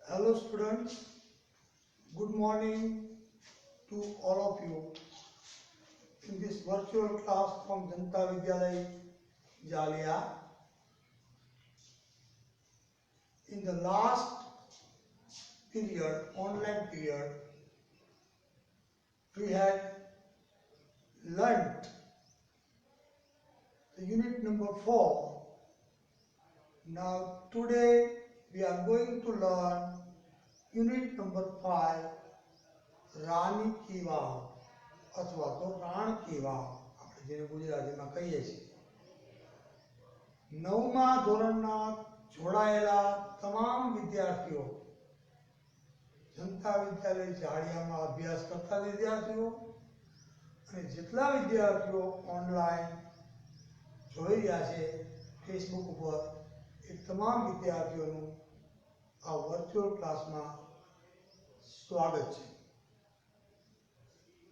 Hello students, good morning to all of you in this virtual class from Janta Vidyalaya Jalia. In the last period, online period, we had learnt the unit number 4. Now today we are going to learn unit number 5, રાની કી વાવ અથવા તો રાણ કી વાવ આપણે જેને ગુજરાતીમાં કહીએ છીએ. નવમા ધોરણના જોડાયેલા તમામ વિદ્યાર્થીઓ, જનતા વિદ્યાલય જાડિયામાં અભ્યાસ કરતા વિદ્યાર્થીઓ અને જેટલા વિદ્યાર્થીઓ ઓનલાઈન જોઈ રહ્યા છે ફેસબુક ઉપર, એ તમામ વિદ્યાર્થીઓનું આ વર્ચ્યુઅલ ક્લાસમાં સ્વાગત છે.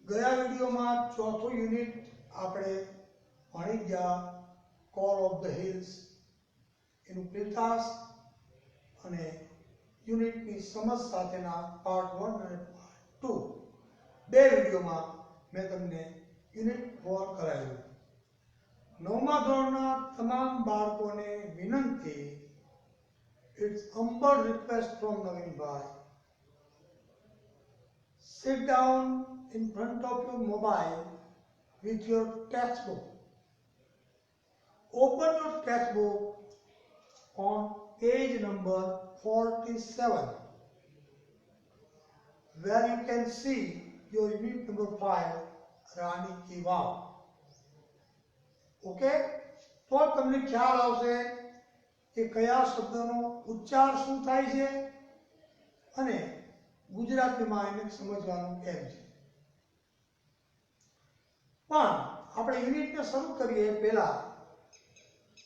ગયા વિડીયોમાં ચોથું યુનિટ આપણે ભણી ગયા, કોલ ઓફ ધ હિલ્સ, એનું પ્રિટાસ અને યુનિટની સમજ સાથેના પાર્ટ 1 અને પાર્ટ 2 બે વિડીયોમાં મેં તમને યુનિટ 4 કરાવ્યું. નવમા ધોરણના તમામ બાળકોને વિનંતી, it's humble request from Navinbhai, sit down in front of your mobile with your textbook. Open your textbook on page number 47, where you can see your unit number 5, Rani ki Vav. Okay, તો તમને ખ્યાલ આવશે કે કયા શબ્દનો ઉચ્ચાર શું થાય છે અને ગુજરાતીમાં એને સમજવાનું કેમ છે. પણ આપણે યુનિટને શરૂ કરીએ પહેલા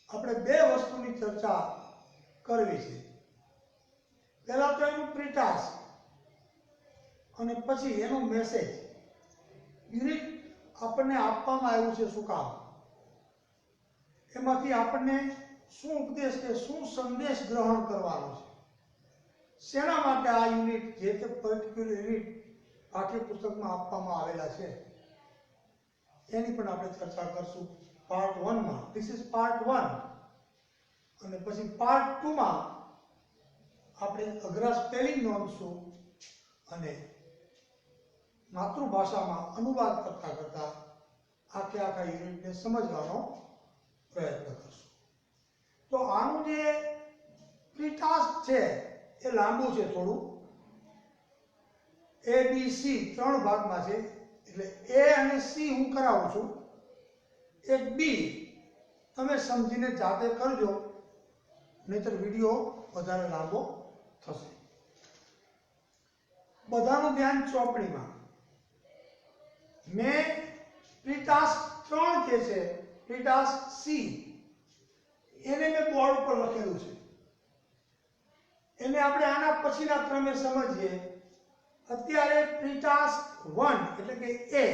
આપણે બે વસ્તુની ચર્ચા કરવી છે. પહેલા તો એનું પ્રિટાસ અને પછી એનો મેસેજ. યુનિટ આપણને આપવામાં આવ્યું છે શું કામ, એમાંથી આપણને શું ઉપદેશ કે શું સંદેશ ગ્રહણ કરવાનો છે, શેના માટે આ યુનિટ, જે તે પર્ટિક્યુલર યુનિટ પાઠ્યપુસ્તકમાં આપવામાં આવેલા છે એની પણ આપણે ચર્ચા કરશું પાર્ટ 1 માં. ધીસ ઇઝ પાર્ટ 1 અને પછી પાર્ટ 2 માં આપણે અઘરા સ્પેલિંગ નોંધશું અને માતૃભાષામાં અનુવાદ કરતા કરતા આખા યુનિટને સમજવાનો પ્રયત્ન કરશું. તો આનું જે પ્રિટાસ છે એ લાંબુ છે થોડું. એ બી સી 3 ભાગમાં છે, એટલે એ અને સી હું કરાવું છું, એક બી તમે સમજીને જાતે કરજો, નહીતર વિડીયો વધારે લાંબો થશે. બધાનું ધ્યાન ચોપડીમાં. મેં પ્રિટાસ 3 જે છે, પ્રિટાસ સી, એને મેં બોર્ડ પર લખેલું છે. એને આપણે આના પછીના ક્રમે સમજીએ. અત્યારે પ્રિટાસ 1 એટલે કે એ,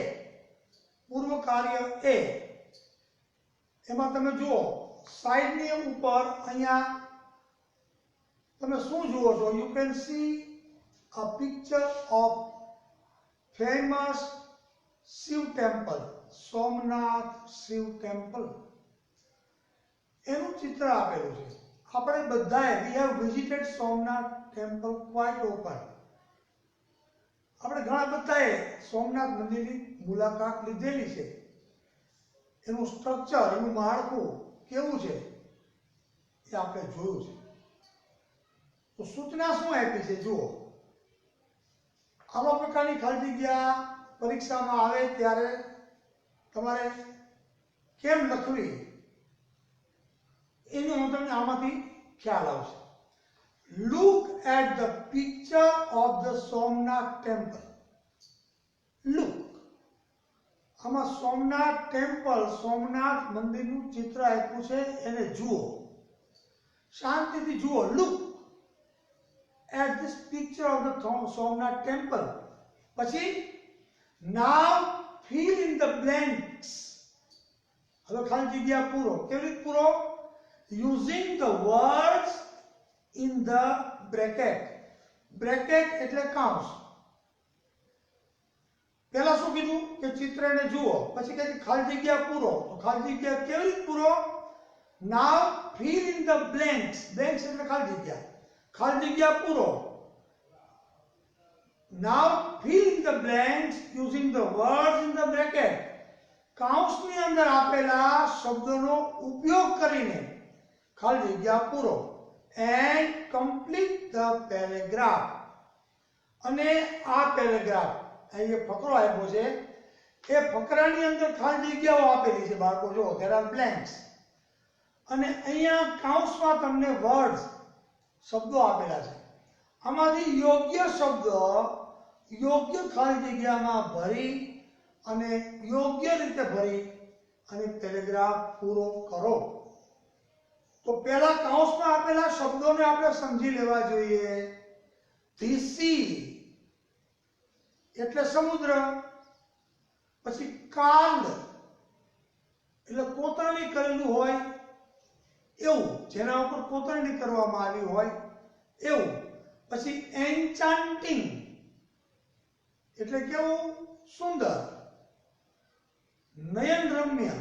પૂર્વ કાર્ય એ, એમાં તમે જુઓ સાઈડની ઉપર અહીંયા તમે શું જુઓ છો? You can see a picture of famous Shiv temple, Somnath Shiv temple. એનું ચિત્ર આપેલું છે. આપણે બધાએ we have visited Somnath temple quite open. આપણે ઘણા બધાએ સોમનાથ મંદિરની મુલાકાત લીધેલી છે. એનું સ્ટ્રક્ચર, એનું માળખું કેવું છે એ આપણે જોયું છે. તો સૂચના શું આપી છે જુઓ. આવા પ્રકારની ખાલી જગ્યા પરીક્ષામાં આવે ત્યારે તમારે કેમ લખવી એનું હું તમને આમાંથી ખ્યાલ આવશે. Look at the picture of the Somnath temple. Look. આમાં સોમનાથ ટેમ્પલ, સોમનાથ મંદિરનું ચિત્ર આપ્યું છે, એને જુઓ, શાંતિથી જુઓ. Look at this picture of the Somnath temple. પછી now fill in the blanks. હવે ખાલી જગ્યા પૂરો. કેવી રીતે પૂરો? Using the words in the bracket. Bracket એટલે કૌંસ. પહેલા શું કીધું કે ચિત્રને જુઓ, પછી કહે ખાલી જગ્યા પૂરો. તો ખાલી જગ્યા કેવી રીતે પૂરો? Now fill in the blanks. Blanks એટલે ખાલી જગ્યા. ખાલી જગ્યા પૂરો. Now fill in the blanks using the words in the bracket. કૌંસની અંદર આપેલા શબ્દોનો ઉપયોગ કરીને ખાલી જગ્યા પૂરો. And complete the paragraph. અને આ પેરેગ્રાફ અહીં જે ફકરો આપ્યો છે એ ફકરાની અંદર ખાલી જગ્યાઓ આપેલી છે બાળકો. જો ધેર આર બ્લેન્ક્સ. અને અહીંયા કૌંસમાં તમને વર્ડ્સ શબ્દો આપેલા છે. આમાંથી યોગ્ય શબ્દ યોગ્ય ખાલી જગ્યામાં ભરી અને યોગ્ય રીતે ભરી અને પેરેગ્રાફ પૂરો કરો. તો પહેલા કૌંસમાં આપેલા શબ્દોને આપણે સમજી લેવા જોઈએ. ધી સી એટલે સમુદ્ર. પછી કાર્ડ એટલે કોતરણી કરેલું હોય એવું, જેના ઉપર કોતરણી કરવામાં આવી હોય એવું. પછી એન્ચાન્ટિંગ એટલે કેવું? સુંદર, નયનરમ્ય.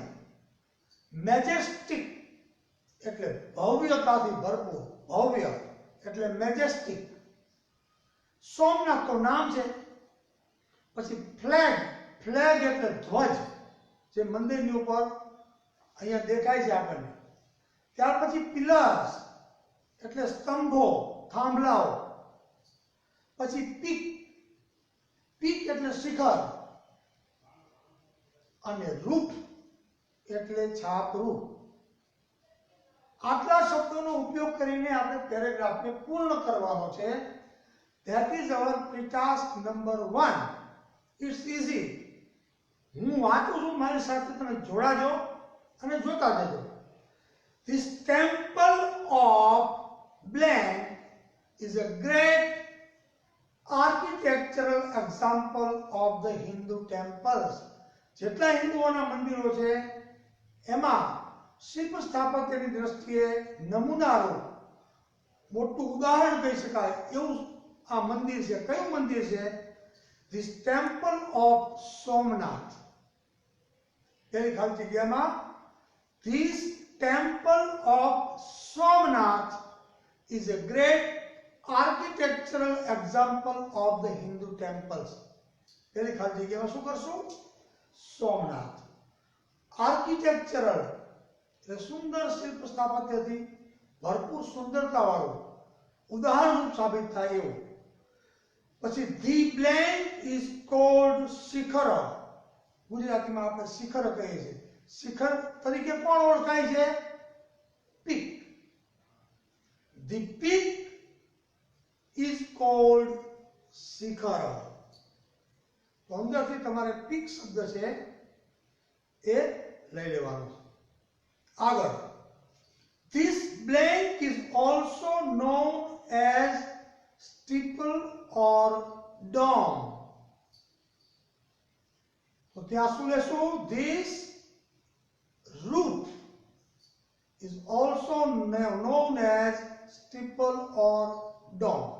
મેજેસ્ટિક એટલે ભવ્યતાથી ભરપૂર, ભવ્ય એટલે મેજેસ્ટિક. સોમનાથ તો નામ છે. પછી ફ્લેગ, ફ્લેગ એટલે ધ્વજ, જે મંદિરની ઉપર અહીંયા દેખાય છે આપણને. ત્યાર પછી પિલર્સ એટલે સ્તંભો, થાંભલાઓ. પછી પીક, પીક એટલે શિખર. અને રૂફ એટલે છાપરૂપ. આટલા શબ્દોનો ઉપયોગ કરીને આપણે પેરેગ્રાફને પૂર્ણ કરવાનો છે. That is our task number 1. It's easy. હું વાંચું છું, મારી સાથે તમે જોડાજો અને જોતા જજો. This temple of blank is a great architectural example of the Hindu temples. જેટલા હિન્દુઓના મંદિરો છે એમાં શિલ્પ સ્થાપત્યની દ્રષ્ટિએ નમૂનારૂપ મોટું ઉદાહરણ કહી શકાય એવું આ મંદિર છે. કયું મંદિર છે? This temple of Somnath. તેની ખાલી જગ્યામાં This temple of Somnath is a great architectural example of the Hindu temples. તેની ખાલી જગ્યામાં શું કરશું? સોમનાથ. આર્કિટેક્ચરલ એટલે સુંદર શિલ્પ સ્થાપત્યથી ભરપૂર સુંદરતા વાળું ઉદાહરણરૂપ સાબિત થાય એવું. પછી ધી બ્લેન્ક ઇઝ કોલ્ડ શિખર. ગુજરાતીમાં આપણે શિખર કહીએ છીએ. શિખર તરીકે કોણ ઓળખાય છે? Peak. The peak is called શિખર. તો અંદરથી તમારે પીક શબ્દ છે એ લઈ લેવાનો છે. આગળ, this blank is also known as steeple or dome. તો ત્યાં શું લેશું? This roof is also known as steeple or dome.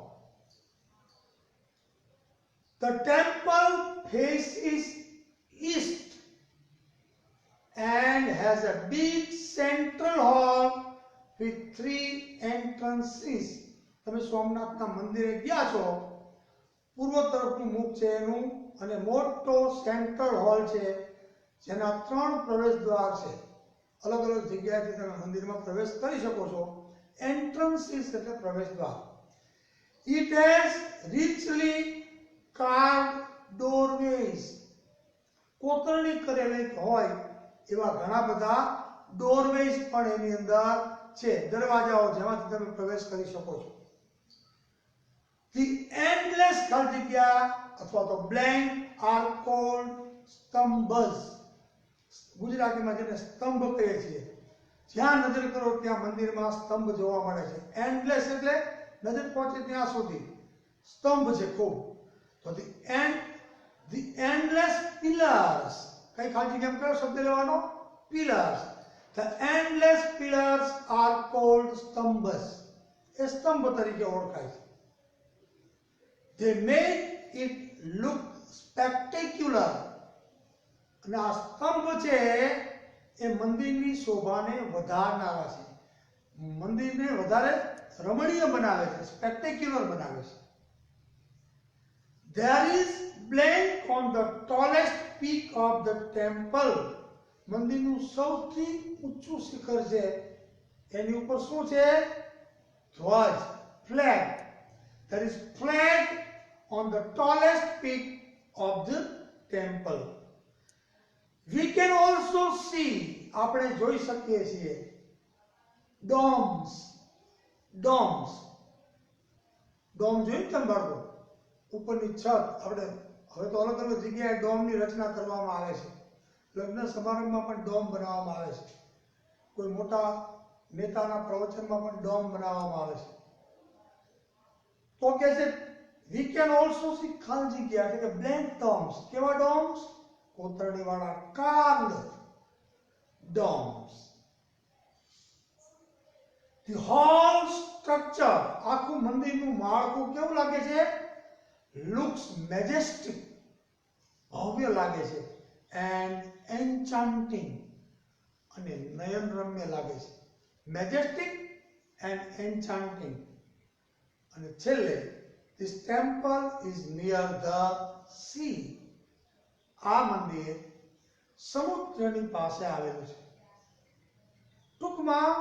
The temple faces east and has a big central hall with 3 entrances. તમે સોમનાથના મંદિરે ગયા છો, પૂર્વ તરફનું મુખ છે એનું, અને મોટો સેન્ટ્રલ હોલ છે જેના 3 પ્રવેશ દ્વાર છે. અલગ અલગ જગ્યાએથી તમે મંદિરમાં પ્રવેશ કરી શકો છો. એન્ટ્રન્સીસ એટલે પ્રવેશ દ્વાર. It has richly carved doorways. કોતરણી કરેલી હોય એવા ઘણા બધા ડોરવેઝ પણ એની અંદર છે, દરવાજાઓ જેમાંથી તમે પ્રવેશ કરી શકો છો. The endless ખાલી જગ્યા અથવા તો blank are called સ્તંભસ. ગુજરાતીમાં જેને સ્તંભ કહીએ છીએ, જ્યાં નજર કરો ત્યાં મંદિરમાં સ્તંભ જોવા મળે છે. એન્ડલેસ એટલે નજર પહોંચે ત્યાં સુધી સ્તંભ છે ખૂબ. તો the endless pillars. કઈ ખાલી જગ્યામાં કયો શબ્દ લેવાનો? pillars. The endless pillars are called સ્તંભસ. એ સ્તંભ તરીકે ઓળખાય છે. they make it look spectacular. અને આ સ્તંભ છે એ મંદિરની શોભાને વધારનારા છે, મંદિરને વધારે રમણીય બનાવે છે, સ્પેક્ટેક્યુલર બનાવે છે. There is blank on the tallest peak of the temple. મંદિરનું સૌથી ઊંચું શિખર છે એની ઉપર શું છે? ધ્વજ, flag. There is flag on the tallest peak of the temple. We can also see, આપણે જોઈ શકીએ છીએ, domes. Domes જોયું તમે બાળકો? ઉપરની છત. આપણે હવે તો અલગ અલગ જગ્યાએ ડોમની રચના કરવામાં આવે છે. લગ્ન સમારંભમાં પણ ડોમ બનાવવામાં આવે છે, કોઈ મોટા નેતાના પ્રવચનમાં પણ ડોમ બનાવવામાં આવે છે. તો કે છે we can also see ખાલી જગ્યા એટલે કે blank domes. કેવા domes? કોતરણીવાળા carved domes. The whole structure, આખું મંદિરનું માળખું કેવું લાગે છે? Looks majestic, ભવ્ય લાગે છે, and enchanting, અને નયનરમ્ય લાગે છે. Majestic and enchanting. અને છેલ્લે, this temple is near the sea. આ મંદિર સમુદ્રની પાસે આવેલું છે. ટૂંકમાં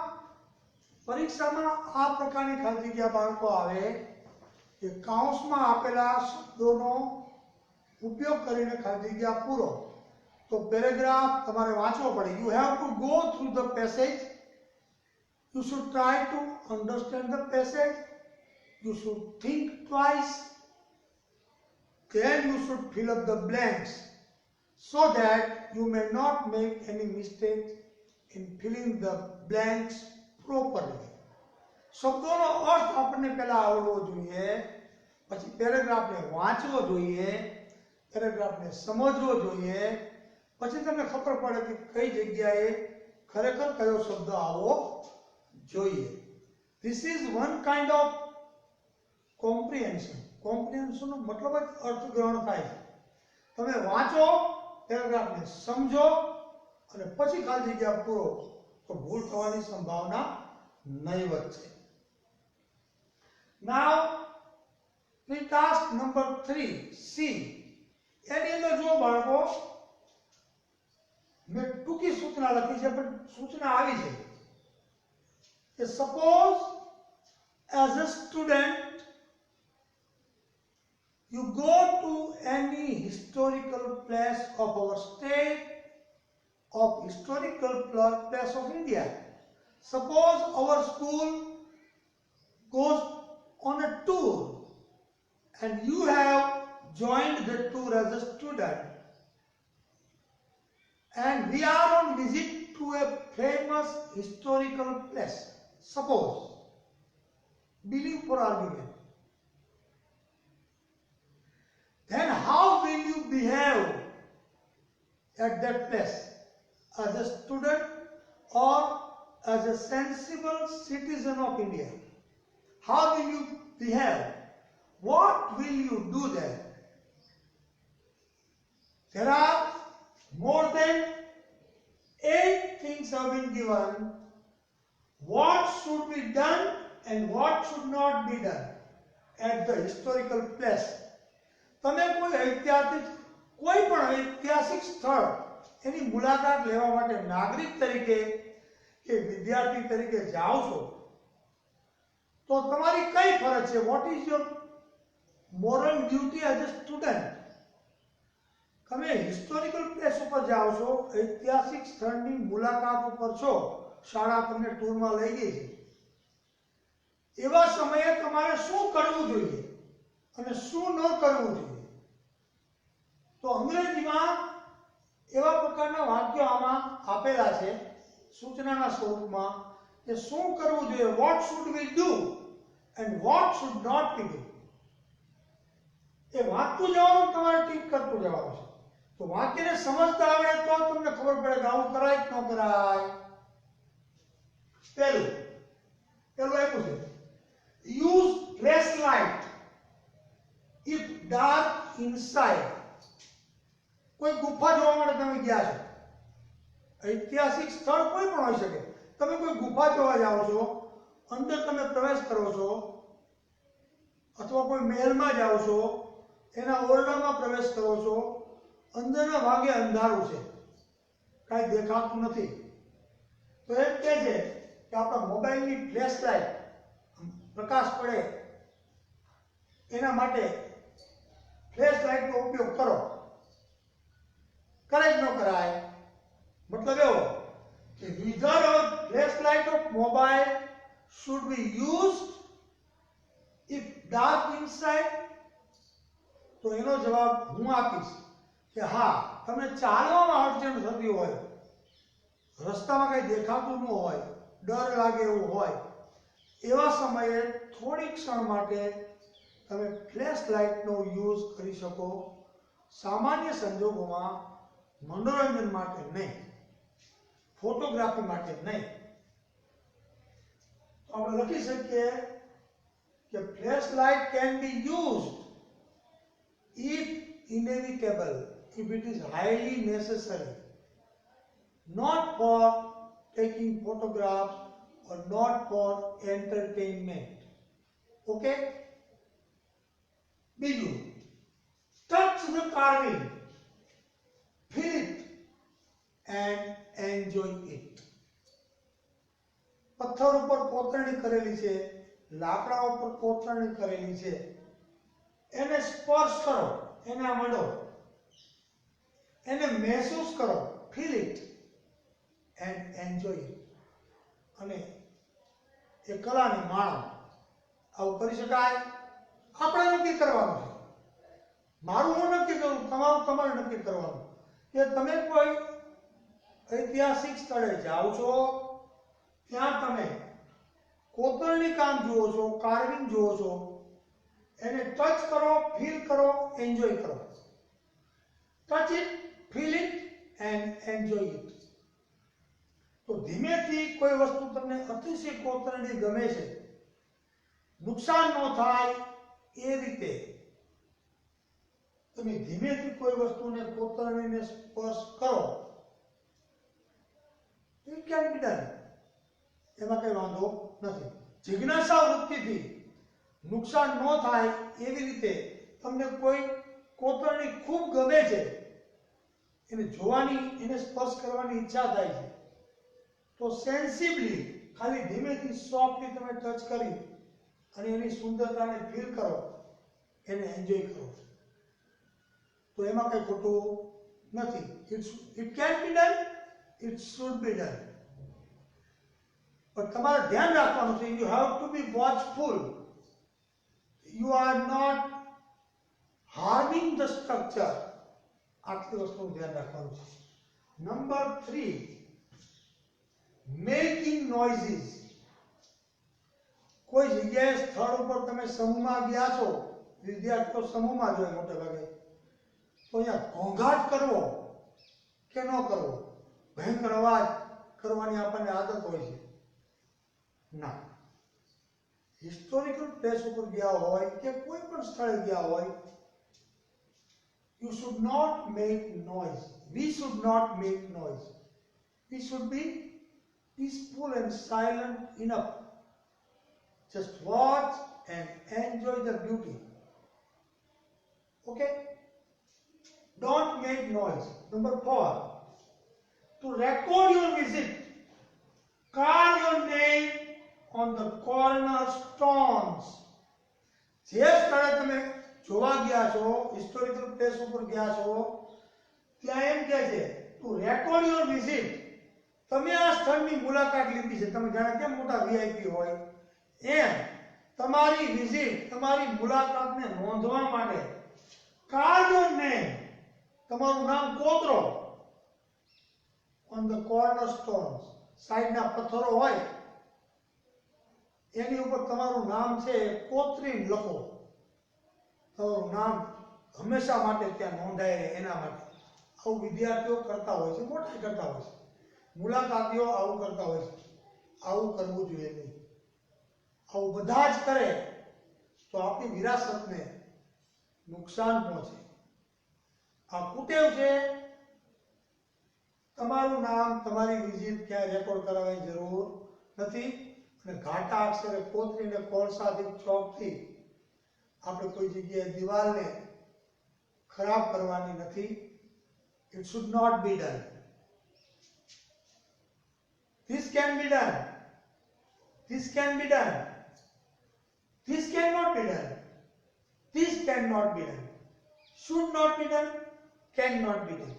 પરીક્ષામાં આ પ્રકારની ખાલી જગ્યા બાળકો આવે કે કાઉન્સમાં આપેલા શબ્દોનો ઉપયોગ કરીને ખાલી જગ્યા પૂરો. તો પેરેગ્રાફ તમારે વાંચવો પડે. You have to go through the passage. You should try to understand the passage. You should think twice. Then you should fill up the blanks so that you may not make any mistake in filling the blanks properly. શબ્દોનો અર્થ આપણને પહેલા આવડવો જોઈએ, પછી પેરેગ્રાફને વાંચવો જોઈએ, પેરેગ્રાફને સમજવો જોઈએ, પછી તમને ખબર પડે કે કઈ જગ્યાએ ખરેખર કયો શબ્દ આવવો જોઈએ. This is one kind of comprehension. કોમ્પ્રિહેન્શનનો મતલબ જ અર્થગ્રહણ થાય છે. તમે વાંચો, પેરેગ્રાફને સમજો અને પછી ખાલી જગ્યા પૂરો, તો ભૂલ થવાની સંભાવના નહીવત છે. Now, task number 3, C. એની અંદર જો બાળકો મેં ટૂંકી સૂચના લખી છે, પણ સૂચના આવી છે કે suppose as a student you go to any historical place of our state, of historical place of India. Suppose our school goes on a tour and you have joined the tour as a student, and we are on visit to a famous historical place. Suppose, believe for argument. Then how will you behave at that place as a student or as a sensible citizen of India? How will you behave? What will you do there? There are more than 8 things have been given. What should be done and what should not be done at the historical place. તમે કોઈ ઐતિહાસિક સ્થળ એની મુલાકાત લેવા માટે નાગરિક તરીકે કે વિદ્યાર્થી તરીકે જાઓ છો, તો તમારી કઈ ફરજ છે? What is your moral duty as a student? તમે હિસ્ટોરિકલ પ્લેસ ઉપર જાઓ છો, ઐતિહાસિક સ્થળની મુલાકાત ઉપર છો, શાળા તમને ટૂરમાં લઈ ગઈ છે, એવા સમયે તમારે શું કરવું જોઈએ અને શું ન કરવું જોઈએ? તો અંગ્રેજીમાં એવા પ્રકારના વાક્યો આમાં આપેલા છે સૂચનાના સ્વરૂપમાં કે શું કરવું જોઈએ, what should we do and what should not be do. એ વાંચતું જવાનું, તમારે ટીક કરતું જવાનું છે. તો વાક્યને સમજતા આવડે તો તમને ખબર પડે કે આવું કરાય કે ન કરાય. પહેલું આપ્યું છે, યુઝ ફ્લેશ લાઇટ ઇનસાઇડ. કોઈ ગુફા જોવા માટે તમે ગયા છો, ઐતિહાસિક સ્થળ કોઈ પણ હોઈ શકે, તમે કોઈ ગુફા જોવા જાઓ છો, અંદર તમે પ્રવેશ કરો છો, અથવા કોઈ મહેલમાં જાઓ છો, એના ઓરડામાં પ્રવેશ કરો છો, અંદરના ભાગે અંધારું છે, કાંઈ દેખાતું નથી, તો એમ કહે છે કે આપણા મોબાઈલની ફ્લેશ લાઇટ પ્રકાશ પડે એના માટે ફ્લેશ લાઇટનો ઉપયોગ કરો. કરે જ ન કરાય? મતલબ એવો કે whether our flashlight of mobile should be used if dark inside, તો એનો જવાબ હું આપીશ કે હા, તમને ચાલવામાં અડચણ થતી હોય, રસ્તામાં કંઈ દેખાતું ન હોય, ડર લાગે એવું હોય, એવા સમયે થોડી ક્ષણ માટે તમે ફ્લેશ લાઇટનો યુઝ કરી શકો. સામાન્ય સંજોગોમાં મનોરંજન માટે નહીં, ફોટોગ્રાફી માટે નહીં. તો આપણે લખી શકીએ કે flash light can be used if inevitable, if it is highly necessary, not for taking photographs or not for entertainment. Okay? બીજું, touch the carving, feel it and enjoy it. પથ્થર ઉપર કોતરણી કરેલી છે, લાકડા ઉપર કોતરણી કરેલી છે, એને સ્પર્શ કરો, એને આમળો, એને મહેસૂસ કરો, feel it and enjoy it, અને એ કલાને માણો. આવું કરી શકાય? આપણે નક્કી કરવાનું છે. મારું હું નક્કી કરું, તમારું તમારે નક્કી કરવાનું કે તમે કોઈ ઐતિહાસિક સ્થળે જાઓ છો, ત્યાં તમે કોતરણી કામ જુઓ છો, કાર્વિંગ જુઓ છો, એને ટચ કરો, ફીલ કરો, એન્જોય કરો. Touch it, feel it and enjoy it. તો ધીમેથી કોઈ વસ્તુ તમને અતિશય કોતરણી ગમે છે, નુકસાન ન થાય એ રીતે તમે ધીમેથી કોઈ વસ્તુને કોતરણીને સ્પર્શ કરો, ઇટ કેન બી ડન. એમાં કઈ વાંધો નથી. જિજ્ઞાસા વૃત્તિથી નુકસાન ન થાય એવી રીતે તમને કોઈ કોતરણી ખૂબ ગમે છે, એને જોવાની, એને સ્પર્શ કરવાની ઈચ્છા થાય છે, તો સેન્સિબલી ખાલી ધીમેથી સોફ્ટલી તમે ટચ કરી અને એની સુંદરતાને ફીલ કરો, એને એન્જોય કરો. તો એમાં કઈ ખોટું નથી. It can be done, it should be done. પણ તમારે ધ્યાન રાખવાનું છે, you have to be watchful. You are not harming the structure. આટલી વસ્તુનું ધ્યાન રાખવાનું છે. Number 3, making noises. કોઈ જગ્યાએ સ્થળ ઉપર તમે સમૂહમાં ગયા છો, વિદ્યાર્થીઓ સમૂહમાં જોઈએ મોટે ભાગે, તો અહીંયા ઘોંઘાટ કરવો કે ન કરવો, ભયંકર અવાજ કરવાની આપણને આદત હોય છે. ના, હિસ્ટોરિકલ પ્લેસ ઉપર ગયા હોય કે કોઈ પણ સ્થળે ગયા હોય, you should not make noise. We should not make noise. We should be peaceful and silent enough. Just watch and enjoy the beauty. Okay? Don't make noise. Number 4, to record your visit, carve your name on the cornerstones. જે સ્થળે તમે જોવા ગયા છો, historical place ઉપર ગયા છો, ત્યાં એમ કહે છે ટુ રેકોર્ડ યોર વિઝિટ. તમે આ સ્થળની મુલાકાત લીધી છે, તમે જાણે કેમ મોટા વીઆઈપી હોય એમ તમારી વિઝિટ, તમારી મુલાકાતને નોંધવા માટે કાર્ડ યોર નેમ, તમારું નામ કોતરો, ઓન ધ કોર્નરસ્ટોન્સ, સાઈડના પથ્થરો હોય એની ઉપર તમારું નામ છે કોતરીને લખો. તમારું નામ હંમેશા માટે ત્યાં નોંધાય રહે એના માટે. આવું વિદ્યાર્થીઓ કરતા હોય છે, મોટા કરતા હોય છે, મુલાકાતીઓ આવું કરતા હોય છે. આવું કરવું જોઈએ નહીં. આવું બધા જ કરે તો આપણી વિરાસતને નુકસાન પહોંચે. આ કુટેવ છે. તમારું નામ, તમારી વિઝિટ ક્યાંય રેકોર્ડ કરાવવાની જરૂર નથી અને ઘાટા અક્ષરે કોતરીને કોળસાથી ચોકથી આપણે કોઈ જગ્યાએ દિવાલને ખરાબ કરવાની નથી. It should not be done. This can be done. This can be done. This cannot be done. This cannot be done. Should not be done. Cannot be done.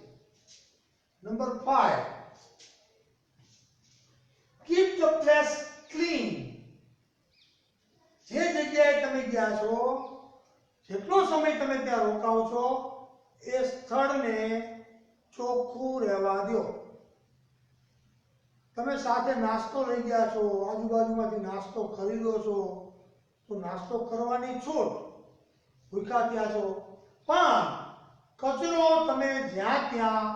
Number 5. Keep the place clean. જે જગ્યાએ તમે ગયા છો, જેટલો સમય તમે ત્યાં રોકાઓ છો, એ સ્થળને ચોખ્ખું રહેવા દો. તમે સાથે નાસ્તો લઈ ગયા છો, આજુબાજુમાંથી નાસ્તો ખરીદો છો, તો નાસ્તો કરવાની છૂટ, ભૂખ્યા થયા છો, પણ કચરો તમે જ્યાં ત્યાં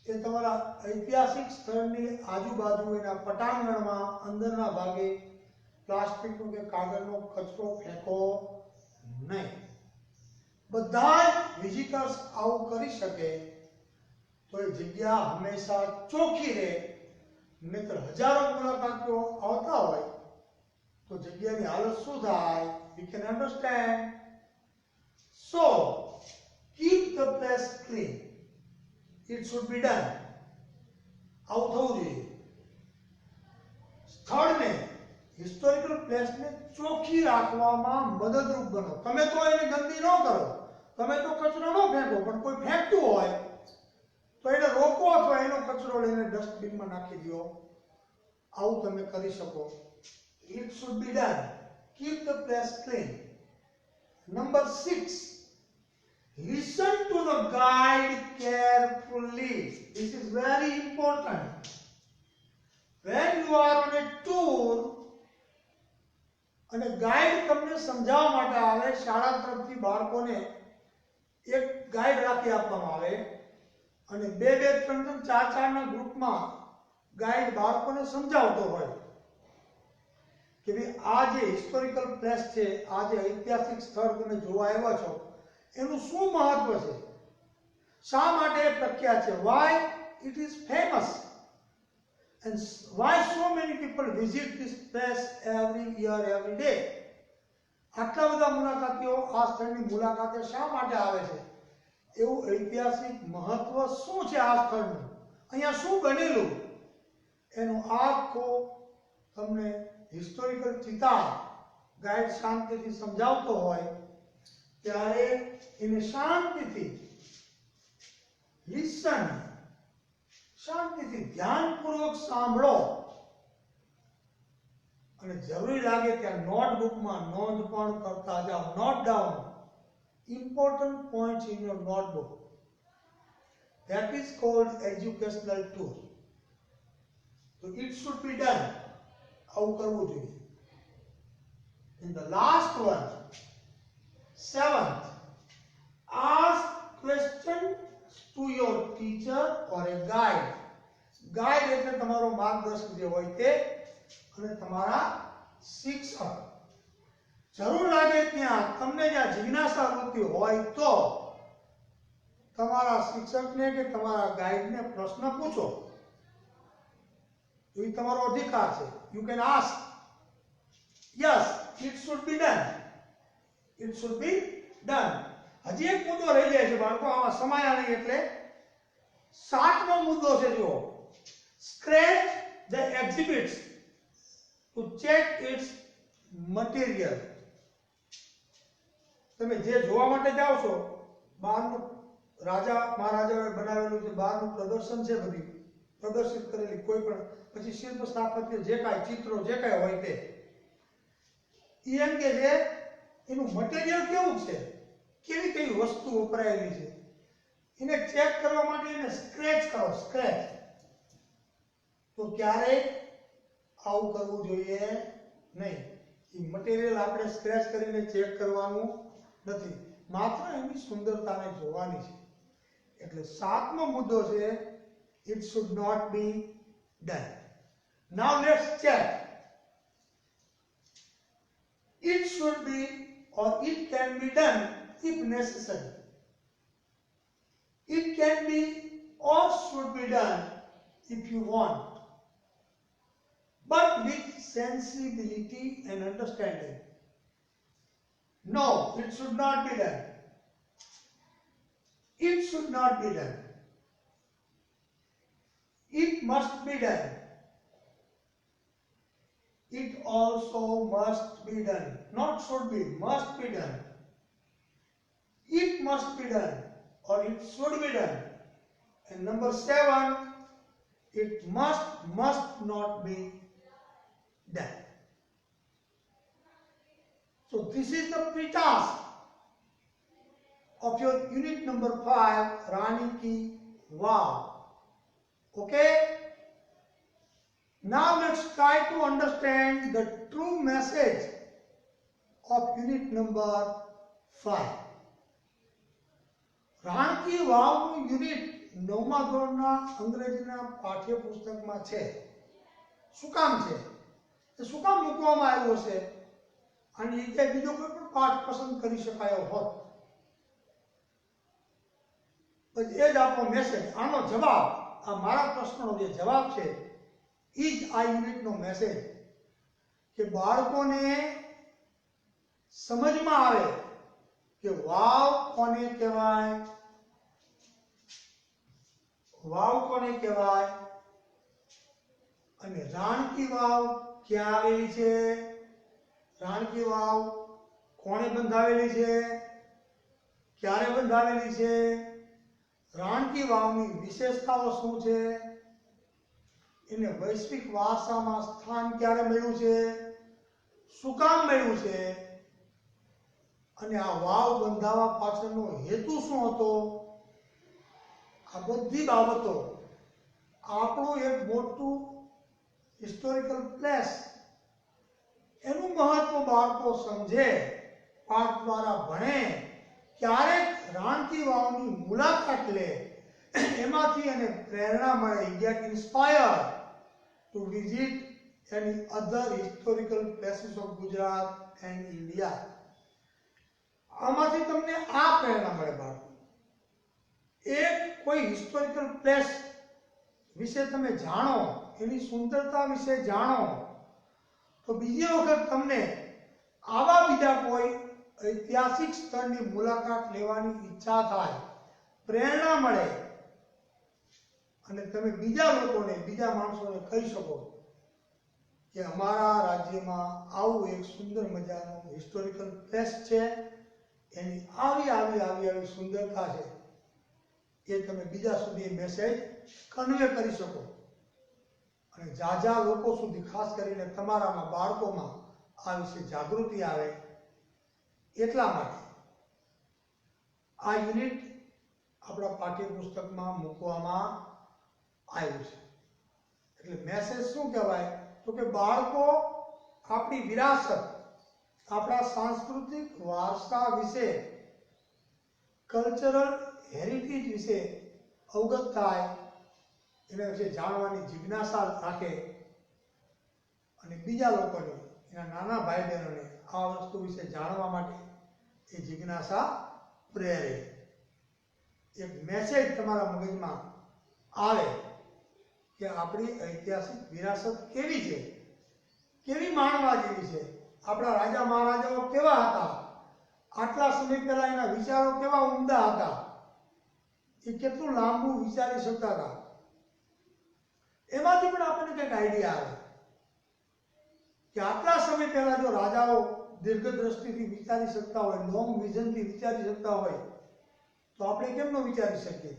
એ તમારા ઐતિહાસિક સ્થળની આજુબાજુ એના પટાંગણમાં અંદરના ભાગે પ્લાસ્ટિકનો કે કાગળનો કચરો ફેંકો નહીં. બધા જ વિઝિટર્સ આવું કરી શકે તો એ જગ્યા હંમેશા ચોખ્ખી રહે. નહીંતર હજારો મુલાકાતીઓ આવતા હોય તો જગ્યાની હાલત શું થાય? You can understand. So keep the place clean. It should be done. આવું થવું જોઈએ. સ્થળને, હિસ્ટોરિકલ પ્લેસને ચોખ્ખી રાખવામાં મદદરૂપ બનો. તમે તો એને ગંદી ન કરો, તમે તો કચરો ન ફેંકો, પણ કોઈ ફેંકતું હોય તો એને રોકો અથવા એનો કચરો લઈને ડસ્ટબિનમાં નાખી દો. આવું તમે કરી શકો. It should be done. Keep the place clean. Number 6. Listen to the guide carefully. This is very important. When you are on a tour અને ગાઈડ તમને સમજાવવા માટે આવે, શાળા તરફથી બાળકોને એક ગાઈડ રાખી આપવામાં આવે અને 2-2, 3-3, 4-4 ના ગ્રુપમાં ગાઈડ બાળકોને સમજાવતો હોય કે ભાઈ આ જે હિસ્ટોરિકલ પ્લેસ છે, આ જે ઐતિહાસિક સ્થળ તમે જોવા આવ્યા છો, એનું શું મહત્વ છે, શા માટે એ પ્રખ્યાત છે, why it is famous and why so many people visit this place every year, every day. આટલા બધા મુલાકાતીઓ આ સ્થળની મુલાકાતે શા માટે આવે છે, એવું ઐતિહાસિક મહત્વ શું છે આ સ્થળનું, અહીંયા શું બનેલું, એનું આખો તમને હિસ્ટોરિકલ ચિતાર ગાઈડ શાંતિથી સમજાવતો હોય ત્યારે એને શાંતિથી લિસન, શાંતિથી ધ્યાનપૂર્વક સાંભળો અને જરૂરી લાગે ત્યાં નોટબુકમાં નોંધ પણ કરતા જાઓ. Note down important points in your notebook. That is called educational tour. So it should be done. આવું કરવું જોઈએ. And the last one, 7th, ask questions to your teacher or a guide. Guide એટલે તમારો માર્ગદર્શક જે હોય તે અને તમારા શિક્ષક. જરૂર લાગે ત્યાં તમને જ્યાં જિજ્ઞાસા વૃત્તિ હોય તો તમારા શિક્ષકને કે તમારા ગાઈડને પ્રશ્ન પૂછો. એ તમારો અધિકાર છે. You can ask. Yes, it should be done. It should be done. હજી એક મુદ્દો રહી જાય છે બાળકો, આમાં સમાયા નહીં એટલે 7મો મુદ્દો છે જુઓ. Scratch the exhibits to check its material. તમે જે જોવા માટે જાઓ છો, બહારનું રાજા મહારાજાએ બનાવેલું જે બહારનું પ્રદર્શન છે, બધી પ્રદર્શિત કરેલી કોઈ પણ, પછી શિલ્પ સ્થાપત્ય જે કાંઈ ચિત્રો જે કાંઈ હોય તે, એમ કે છે એનું મટીરિયલ કેવું છે, કેવી કેવી વસ્તુ વપરાયેલી છે, એને ચેક કરવા માટે એને સ્ક્રેચ કરો. સ્ક્રેચ તો ક્યારેય આવું કરવું જોઈએ નહીં. એ મટીરિયલ આપણે સ્ક્રેચ કરીને ચેક કરવાનું નથી, માત્ર એની સુંદરતાને જોવાની છે. એટલે 7મો મુદ્દો છે, it should not be done. Now let's check. It should be or it can be done if necessary. It can be or should be done if you want, but with sensibility and understanding. No, it should not be done. It should not be done. It must be done. It also must be done. Not should be, must be done. It must be done or it should be done. And number 7, it must not be done. So this is the pre-task of your unit number 5, Rani Ki Vav. Okay? Now let's try to understand the true message of unit number 5. Rani ki વાવનું unit 9મા ધોરણના અંગ્રેજીના પાઠ્યપુસ્તકમાં છે. શું કામ છે? એ શું કામ મૂકવામાં આવ્યો છે? અને એ કે બીજો કોઈ પણ પાઠ પસંદ કરી શકાયો હોત. બસ એ જ આપણો મેસેજ. આનો જવાબ, આ મારા પ્રશ્નનો જે જવાબ છે એ જ આ યુનિટનો મેસેજ, કે બાળકોને સમજમાં આવે કે વાવ કોને કહેવાય, વાવ કોને કહેવાય અને રાણકી વાવ ક્યાં આવેલી છે, રાણકી વાવ કોણે બંધાવેલી છે, ક્યારે બંધાવેલી છે, રાણકી વાવની વિશેષતાઓ શું છે, એને વૈશ્વિક વારસામાં સ્થાન ક્યારે મળ્યું છે, શું કામ મળ્યું છે, અને આ વાવ બંધાવવા પાછળનો હેતુ શું હતો, આ બધી બાબતો આપણું એક મોટું હિસ્ટોરિકલ પ્લેસ, એનું મહત્વ બાળકો સમજે, પાઠ દ્વારા ભણે, ક્યારેક રાણકી વાવની મુલાકાત લે, એમાંથી એને પ્રેરણા મળે, get inspire to visit any other historical places of Gujarat and India. આમાંથી તમને આ પ્રેરણા મળે બાળકો. એક કોઈ હિસ્ટોરિકલ પ્લેસ વિશે તમે જાણો, એની સુંદરતા વિશે જાણો, તો બીજી વખત તમને આવા બીજા કોઈ ઐતિહાસિક સ્થળની મુલાકાત લેવાની ઈચ્છા થાય, પ્રેરણા મળે, અને તમે બીજા લોકોને, બીજા માણસોને કહી શકો કે અમારા રાજ્યમાં આવું એક સુંદર મજાનો હિસ્ટોરિકલ પ્લેસ છે, એની આવી આવી આવી આવી સુંદરતા છે, એ તમે બીજા સુધી મેસેજ કન્વે કરી શકો, અને જાજા લોકો સુધી, ખાસ કરીને તમારામાં બાળકોમાં આ વિશે જાગૃતિ આવે. એટલા માટે આ યુનિટ આપણા પાઠ્યપુસ્તકમાં મૂકવામાં આવ્યું છે. એટલે મેસેજ શું કહેવાય, તો કે બાળકો આપણી વિરાસત, આપણા સાંસ્કૃતિક વારસા વિશે, કલ્ચરલ હેરિટેજ વિશે અવગત થાય, એના વિશે જાણવાની જિજ્ઞાસા રાખે, અને બીજા લોકોને, એના નાના ભાઈ બહેનોને આ વસ્તુ વિશે જાણવા માટે એ જિજ્ઞાસા પ્રેરે. એક મેસેજ તમારા મગજમાં આવે કે આપણી ઐતિહાસિક વિરાસત કેવી છે, કેવી માણવા જેવી છે, આપણા રાજા મહારાજાઓ કેવા હતા, આટલા સમય પહેલા એના વિચારો કેવા ઉમદા હતા, એ કેટલું લાંબુ વિચારી શકતા હતા, એમાંથી પણ આપણને કંઈક આઈડિયા આવે કે આટલા સમય પહેલા જો રાજાઓ દીર્ઘદ્રષ્ટિથી વિચારી શકતા હોય, લોંગ વિઝનથી વિચારી શકતા હોય, તો આપણે કેમ ન વિચારી શકીએ?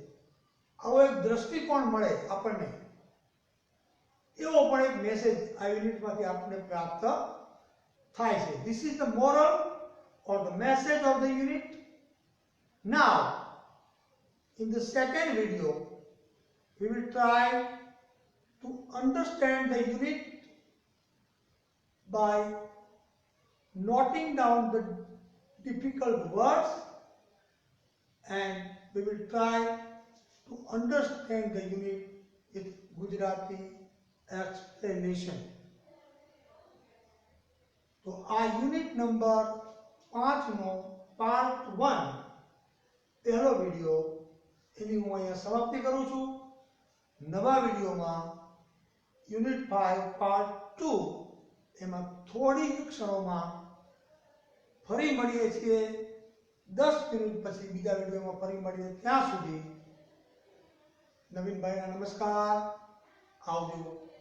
આવો એક દ્રષ્ટિકોણ મળે આપણને, એવો પણ એક મેસેજ આ યુનિટમાંથી આપણને પ્રાપ્ત થાય છે. This is the moral or the message of the unit. Now, in the second video, we will try to understand the unit by noting down the difficult words, and we will try to understand the unit with Gujarati explanation. તો આ unit number 5 નો part 1 પહેલો video એની હું અહીંયા સમાપ્તિ કરું છું. નવા વિડીયોમાં યુનિટ 5 પાર્ટ 2 એમાં થોડી ક્ષણોમાં ફરી મળીએ છીએ. 10 મિનિટ પછી બીજા વિડીયોમાં ફરી મળીએ. ત્યાં સુધી નવીનભાઈના નમસ્કાર. આવજો.